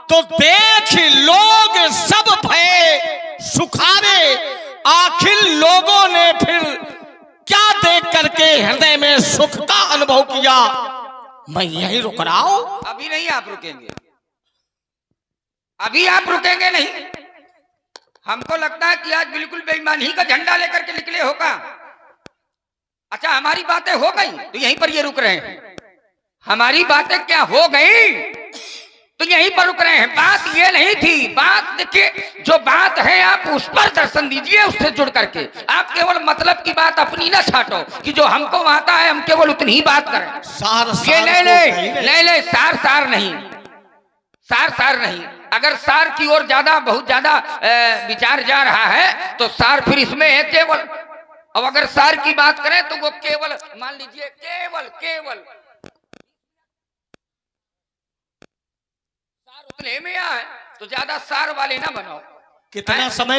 तो देख लोग सब भये सुखारे। आखिर लोगों ने फिर क्या देख करके हृदय में सुख का अनुभव किया? मैं यहीं रुक रहा हूं। अभी नहीं आप रुकेंगे, अभी आप रुकेंगे नहीं। हमको लगता है कि आज बिल्कुल बेईमानी का झंडा लेकर के निकले होगा। अच्छा, हमारी बातें हो गई तो यहीं पर ये रुक रहे हैं। हमारी बातें क्या हो गई तो यहीं पर रुक रहे हैं। बात ये नहीं थी, बात देखिए, जो बात है आप उस पर दर्शन दीजिए, उससे जुड़ करके। आप केवल मतलब की बात अपनी ना छाटो कि जो हमको आता है हम केवल उतनी ही बात करें। सार ले सार नहीं, सार नहीं। अगर सार की ओर बहुत ज्यादा विचार जा रहा है तो सार फिर इसमें है केवल। अब अगर सार की बात करें तो वो केवल, मान लीजिए केवल सार उतने में आए तो ज्यादा सार वाले ना बनाओ। कितना समय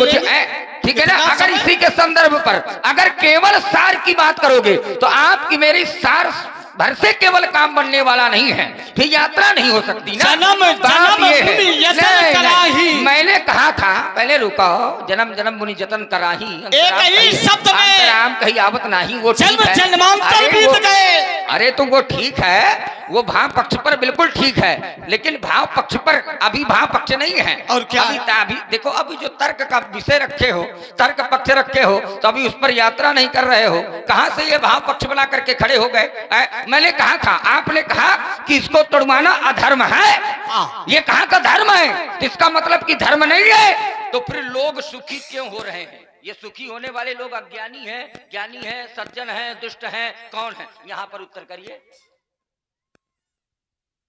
ठीक है ना? अगर इसी के संदर्भ पर अगर केवल सार की बात करोगे तो आपकी मेरी सार भर से केवल काम बनने वाला नहीं है, फिर यात्रा नहीं हो सकती ना। जन्म जन्म कराही। मैंने कहा था, पहले रुको, जन्म जन्म मुनि जतन कराही, एक ही शब्द में राम कही आवत नहीं। वो जन्म जन्मांतर बीत गए। अरे तो वो ठीक है, वो भाव पक्ष पर बिल्कुल ठीक है, लेकिन भाव पक्ष पर अभी भाव पक्ष नहीं है। और क्या? अभी देखो, अभी जो तर्क का विषय रखे हो, तर्क पक्ष रखे हो, तो अभी उस पर यात्रा नहीं कर रहे हो। कहां से ये भाव पक्ष बना करके खड़े हो गए? मैंने कहा था, आपने कहा कि इसको तोड़वाना अधर्म है। ये कहां का धर्म है? इसका मतलब कि धर्म नहीं है। तो फिर लोग सुखी क्यों हो रहे हैं? ये सुखी होने वाले लोग अज्ञानी हैं, ज्ञानी हैं, सज्जन हैं, दुष्ट हैं, कौन है? यहां पर उत्तर करिए,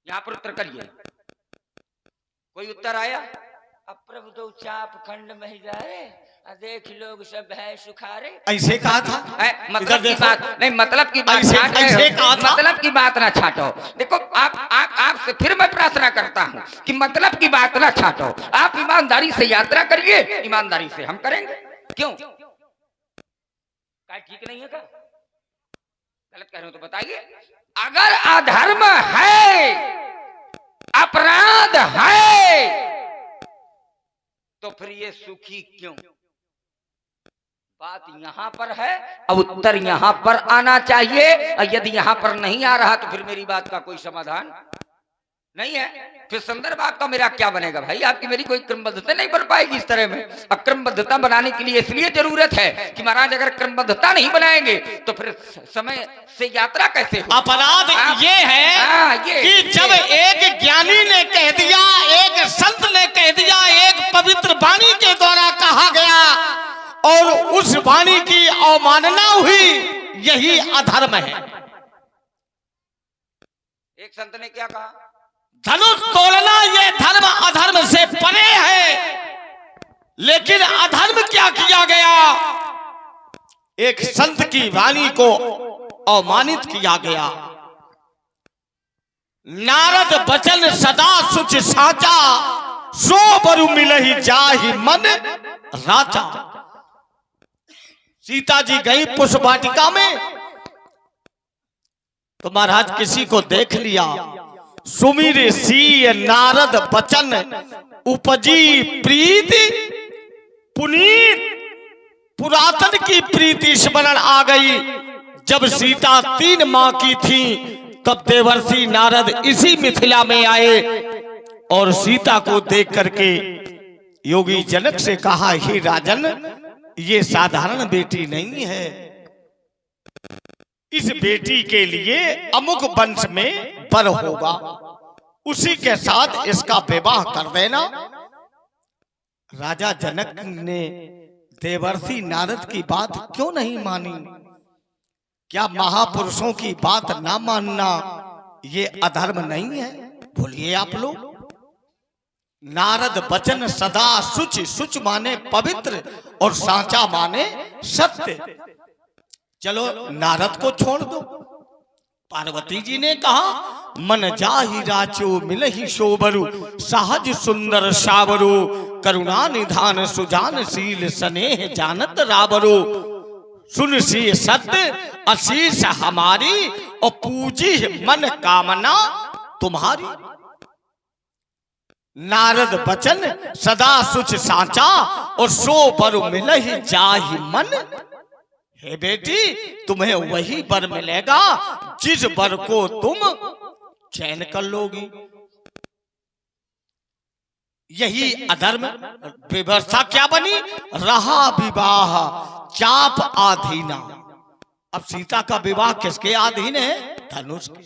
यहां पर उत्तर करिए। कोई उत्तर आया? अब प्रभु दो चाप खंड में जा रहे, देख लोग सब है सुखारे। ऐसे कहा था? मतलब की बात नहीं, मतलब की बात मतलब की बात ना छाटो। देखो, आपसे फिर मैं प्रार्थना करता हूं कि मतलब की बात ना छाटो। आप ईमानदारी से यात्रा करिए, ईमानदारी से हम करेंगे। क्यों? क्या ठीक नहीं है? क्या गलत कह रहे हो तो बताइए। अगर अधर्म है, अपराध है, तो फिर ये सुखी क्यों? बात यहां पर है, अब उत्तर यहां पर आना चाहिए। और यदि यहां पर नहीं आ रहा तो फिर मेरी बात का कोई समाधान नहीं है। फिर संदर्भ आपका मेरा क्या बनेगा भाई? आपकी मेरी कोई क्रमबद्धता नहीं बन पाएगी इस तरह में। अब क्रमबद्धता बनाने के लिए इसलिए जरूरत है कि महाराज अगर क्रमबद्धता नहीं बनाएंगे तो फिर समय से यात्रा कैसे हो? अपराध ये है कि जब एक ज्ञानी ने कह दिया, एक संत ने कह दिया, एक पवित्र वाणी के द्वारा कहा गया और उस वाणी की अवमानना हुई, यही अधर्म है। एक संत ने क्या कहा? धनुष तोड़ना ये धर्म अधर्म से परे है। लेकिन अधर्म क्या किया गया? एक संत की वाणी को अवमानित किया गया। नारद बचन सदा सुच साचा, सो बरु मिलहि जाहि मन राजा। सीता जी गई पुष्प वाटिका में तो महाराज किसी को देख लिया, सुमिर सी नारद बचन उपजी प्रीति, पुनीत पुरातन की प्रीति स्मरण आ गई। जब सीता 3 माह की थी तब देवर्षि नारद इसी मिथिला में आए और सीता को देख करके योगी जनक से कहा, हे राजन, ये साधारण बेटी नहीं है, इस बेटी के लिए अमुक वंश में वर होगा, उसी के साथ इसका विवाह कर देना। राजा जनक ने देवर्षि नारद की बात क्यों नहीं मानी? क्या महापुरुषों की बात ना मानना ये अधर्म नहीं है? बोलिए आप लोग। नारद वचन सदा शुच, शुच माने पवित्र और साचा माने सत्य। चलो नारद को छोड़ दो। पार्वती जी ने कहा, मन जाहि राचो मिलहि शोभरु, सहज सुंदर सावरो, करुणा निधान सुजान शील स्नेह जानत रावरो, सुन सी सत्य अशीष हमारी और पूजी मन कामना तुम्हारी। नारद वचन सदा सुच साचा और सो बर मिलहि जाहि मन। हे बेटी, तुम्हें वही वर मिलेगा जिस वर को तुम चयन कर लोगी। यही अधर्म व्यवस्था क्या बनी? रहा विवाह चाप आधीना। अब सीता का विवाह किसके अधीन है? धनुष के।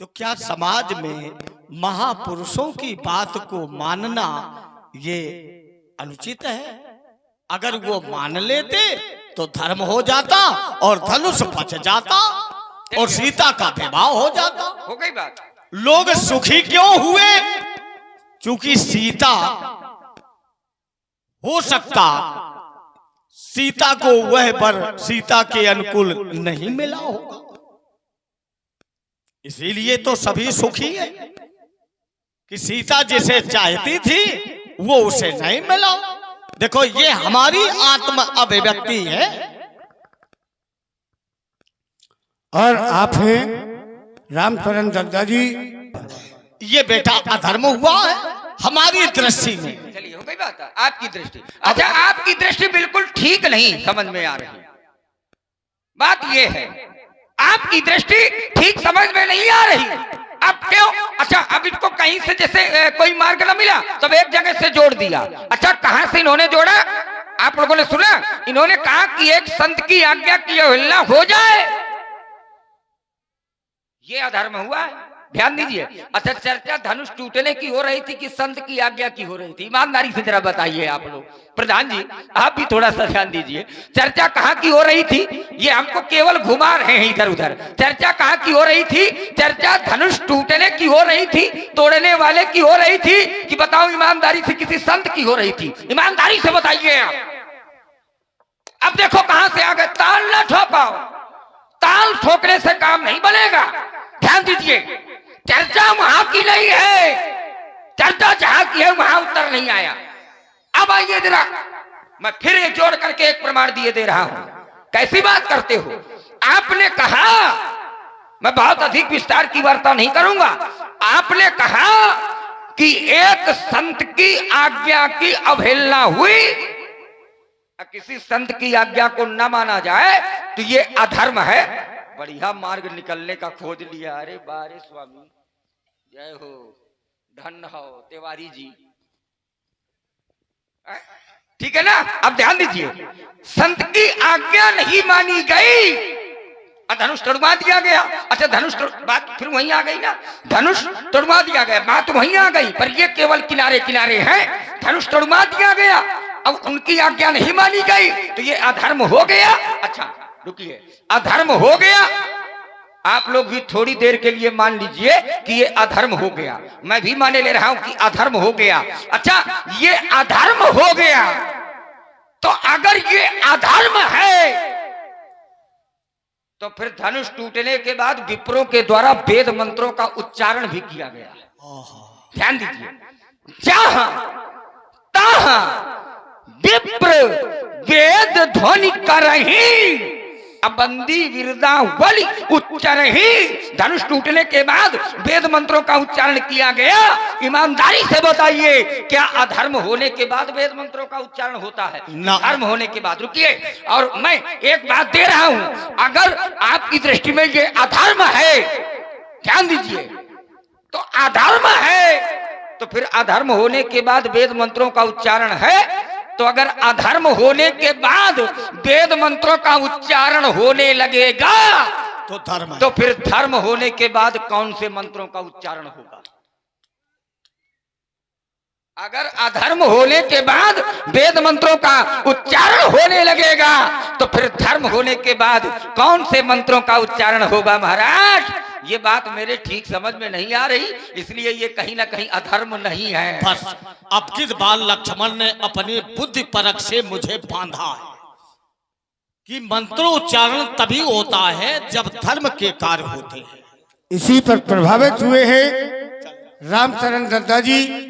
तो क्या समाज में महापुरुषों की बात को मानना ये अनुचित है? अगर वो मान लेते तो धर्म हो जाता और धनुष बच जाता और सीता का विवाह हो जाता। हो गई बात। लोग सुखी क्यों हुए? क्योंकि सीता, हो सकता सीता को वह वर सीता के अनुकूल नहीं मिला होगा, इसीलिए तो सभी सुखी है कि सीता जिसे चाहती थी वो उसे नहीं मिला। देखो, ये हमारी आत्म अभिव्यक्ति है। और आप हैं रामचरण दद्दा जी। ये बेटा अधर्म हुआ है हमारी दृष्टि में। चलिए, हो गई बात। आपकी दृष्टि, अच्छा, आपकी दृष्टि बिल्कुल ठीक नहीं समझ में आ रही। बात ये है, आपकी दृष्टि ठीक समझ में नहीं आ रही। अब क्यों? अच्छा, अब इसको कहीं से जैसे कोई मार्ग न मिला तब एक जगह से जोड़ दिया। अच्छा, कहां से इन्होंने जोड़ा? आप लोगों ने सुना, इन्होंने कहा कि एक संत की आज्ञा की अवहेलना हो जाए, ये अधर्म हुआ है। ध्यान दीजिए। अच्छा, चर्चा धनुष टूटने की हो रही थी कि संत की आज्ञा की हो रही थी? ईमानदारी से जरा बताइए आप लोग। प्रधान जी, आप भी थोड़ा सा ध्यान दीजिए। चर्चा कहाँ की हो रही थी? ये हमको केवल घुमा रहे हैं इधर उधर। चर्चा कहाँ की हो रही थी? चर्चा धनुष टूटने की हो रही थी, तोड़ने वाले की हो रही थी, कि बताओ ईमानदारी से किसी संत की हो रही थी? ईमानदारी से बताइए आप। अब देखो कहां से आ गए। ताल ना ठोकाओ, ताल ठोकने से काम नहीं बनेगा। ध्यान दीजिए, चर्चा वहां की नहीं है, चर्चा जहां की है वहां उत्तर नहीं आया। अब आइए जरा, मैं फिर एक जोड़ करके एक प्रमाण दिए दे रहा हूं। कैसी बात करते हो? आपने कहा, मैं बहुत अधिक विस्तार की वार्ता नहीं करूंगा, आपने कहा कि एक संत की आज्ञा की अवहेलना हुई, किसी संत की आज्ञा को न माना जाए तो ये अधर्म है। बढ़िया मार्ग निकलने का खोज लिया। अरे बारे स्वामी, जय हो, धन हो तिवारी जी। ठीक है ना? अब ध्यान दीजिए, संत की आज्ञा नहीं मानी गई, धनुष तोड़वा दिया गया। अच्छा, धनुष बात फिर वहीं आ गई ना, धनुष तोड़वा दिया गया, बात वहीं आ गई, पर ये केवल किनारे किनारे है। धनुष तोड़वा दिया गया, अब उनकी आज्ञा नहीं मानी गई तो ये अधर्म हो गया। अच्छा रुकिए, अधर्म हो गया, आप लोग भी थोड़ी देर के लिए मान लीजिए कि ये अधर्म हो गया, मैं भी माने ले रहा हूं कि अधर्म हो गया। अच्छा, ये अधर्म हो गया तो अगर ये अधर्म है तो फिर धनुष टूटने के बाद विप्रों के द्वारा वेद मंत्रों का उच्चारण भी किया गया। ध्यान दीजिए, जहां तहां विप्र वेद ध्वनि करही अबंदी विरदा वली उच्चारण ही धनुष टूटने के बाद वेद मंत्रों का उच्चारण किया गया। ईमानदारी से बताइए, क्या अधर्म होने के बाद वेद मंत्रों का उच्चारण होता है? धर्म होने के बाद। रुकिए, और मैं एक बात दे रहा हूं, अगर आपकी दृष्टि में ये अधर्म है, ध्यान दीजिए, तो अधर्म है तो फिर अधर्म होने के बाद वेद मंत्रों का उच्चारण है। तो अगर अधर्म होने के बाद वेद मंत्रों का उच्चारण होने लगेगा तो धर्म है। तो फिर धर्म होने के बाद कौन से मंत्रों का उच्चारण होगा? अगर अधर्म होने के बाद वेद मंत्रों का उच्चारण होने लगेगा तो फिर धर्म होने के बाद कौन से मंत्रों का उच्चारण होगा? महाराज, ये बात मेरे ठीक समझ में नहीं आ रही, इसलिए ये कहीं ना कहीं अधर्म नहीं है। बस अब किस बार लक्ष्मण ने अपनी बुद्धि परख से मुझे बांधा है कि मंत्रोच्चारण तभी होता है जब धर्म के कार्य होते हैं। इसी पर प्रभावित हुए हैं रामचरण दत्ता जी।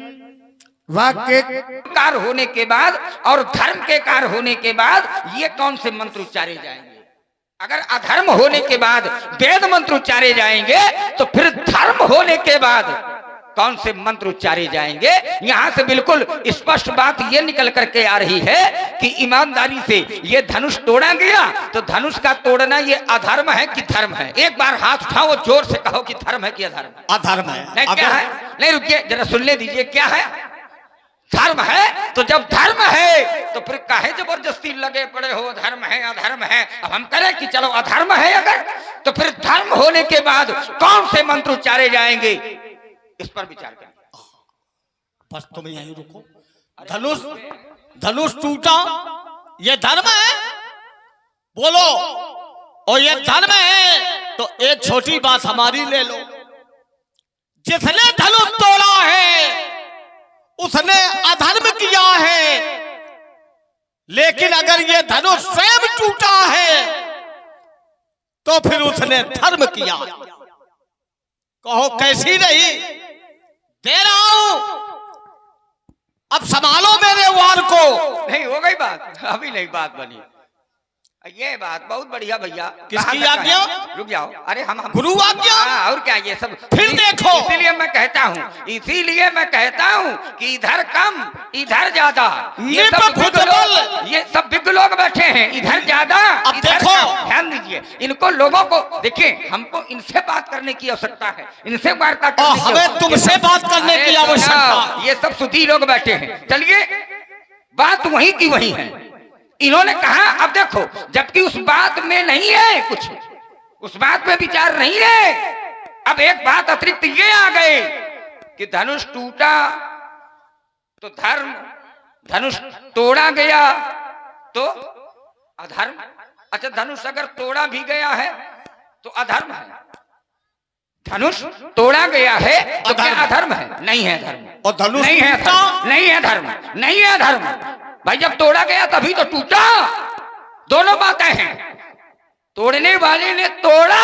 वाक्य कार्य होने के बाद और धर्म के कार्य होने के बाद ये कौन से मंत्र उच्चारे जाएंगे? अगर अधर्म होने के बाद वेद मंत्र उच्चारे जाएंगे तो फिर धर्म होने के बाद कौन से मंत्र उच्चारे जाएंगे? यहां से बिल्कुल स्पष्ट बात ये निकल करके आ रही है कि ईमानदारी से ये धनुष तोड़ा गया, तो धनुष का तोड़ना ये अधर्म है कि धर्म है? एक बार हाथ उठाओ, जोर से कहो कि धर्म है कि अधर्म है? अधर्म है। नहीं, क्या है? नहीं, रुकिए, जरा सुनने दीजिए, क्या है? धर्म है। तो जब धर्म है तो फिर काहे जबरदस्ती लगे पड़े हो? धर्म है, अधर्म है। अब हम करें कि चलो अधर्म है अगर, तो फिर धर्म होने के बाद कौन से मंत्र उच्चारे जाएंगे? इस पर विचार करें। बस तुम यहीं रुको। धनुष टूटा, ये धर्म है? बोलो। और ये धर्म है तो एक छोटी बात हमारी ले लो, जिसने धनुष तोड़ा है उसने अधर्म किया है, लेकिन अगर ये धनुष स्वयं टूटा है तो फिर उसने धर्म किया। कहो कैसी रही? दे रहा हूं, अब संभालो मेरे वार को। नहीं हो गई बात, अभी नहीं बात बनी। ये बात बहुत बढ़िया भैया। किसकी आज्ञा? रुक जाओ, अरे हम गुरु आज्ञा। और क्या ये सब? फिर देखो, इसीलिए मैं कहता हूँ कि इधर कम इधर ज्यादा। ये सब बिग लोग बैठे हैं, इधर ज्यादा। अब देखो, ध्यान दीजिए, इनको लोगों को देखिए, हमको इनसे बात करने की आवश्यकता है, इनसे वार्ता करने की, हमें तुमसे बात करने की आवश्यकता। ये सब सुधी लोग बैठे हैं। चलिए, बात वही की वही है। इन्होंने कहा, अब देखो, जबकि उस बात में नहीं है कुछ, उस बात में विचार नहीं है। अब एक बात अतिरिक्त ये आ गए कि धनुष टूटा तो धर्म, धनुष तोड़ा गया तो अधर्म। अच्छा, धनुष अगर तोड़ा भी गया है तो अधर्म है? धनुष तोड़ा गया है तो क्या अधर्म है? नहीं है धर्म। और धनुष नहीं है धर्म, नहीं है धर्म, नहीं है धर्म। भाई जब तोड़ा गया तभी तो टूटा। दोनों बातें हैं। तोड़ने वाले ने तोड़ा,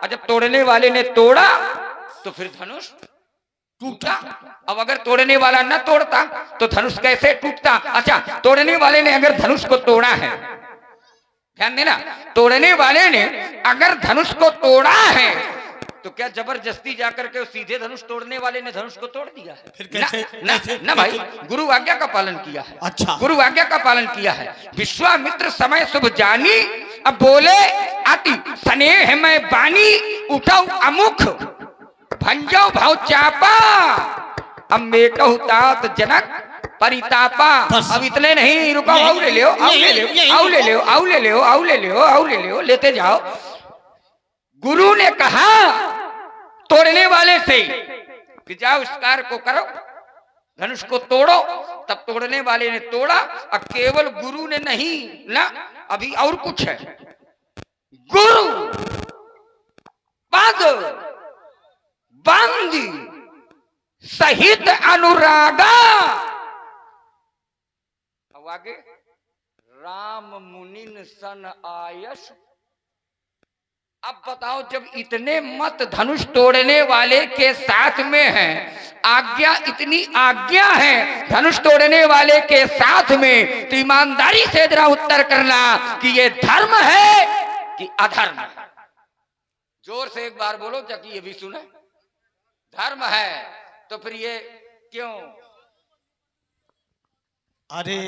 और जब तोड़ने वाले ने तोड़ा तो फिर धनुष टूटा। अब अगर तोड़ने वाला न तोड़ता तो धनुष कैसे टूटता? अच्छा, तोड़ने वाले ने अगर धनुष को तोड़ा है, ध्यान देना, तोड़ने वाले ने अगर धनुष को तोड़ा है तो क्या जबरदस्ती जाकर के सीधे धनुष तोड़ने वाले ने धनुष को तोड़ दिया है? फिर कैसे? ना भाई, गुरु आज्ञा का पालन किया है। अच्छा, गुरु आज्ञा का पालन किया है। विश्वामित्र समय शुभ जानी, अब बोले अति स्नेह में बानी, उठाऊ अमुख भंजो भाव चापा, अब मेटहु तात जनक परितापा। अब इतने नहीं, रुको, आओ ले लो, आओ ले लो, आओ ले लो, आओ ले लो, आओ ले लो, आओ ले लो, लेते जाओ। गुरु ने कहा तोड़ने वाले से कि जाओ इस कार्य को करो, धनुष को तोड़ो। तब तोड़ने वाले ने तोड़ा। अब केवल गुरु ने नहीं ना, अभी और कुछ है। गुरु पद बंदी सहित अनुरागा। अब आगे, राम मुनिन सन आयस। अब बताओ, जब इतने मत धनुष तोड़ने वाले के साथ में हैं, आज्ञा, इतनी आज्ञा है धनुष तोड़ने वाले के साथ में, तो ईमानदारी से जरा उत्तर करना कि ये धर्म है कि अधर्म है। जोर से एक बार बोलो ताकि ये भी सुने। धर्म है तो फिर ये क्यों? अरे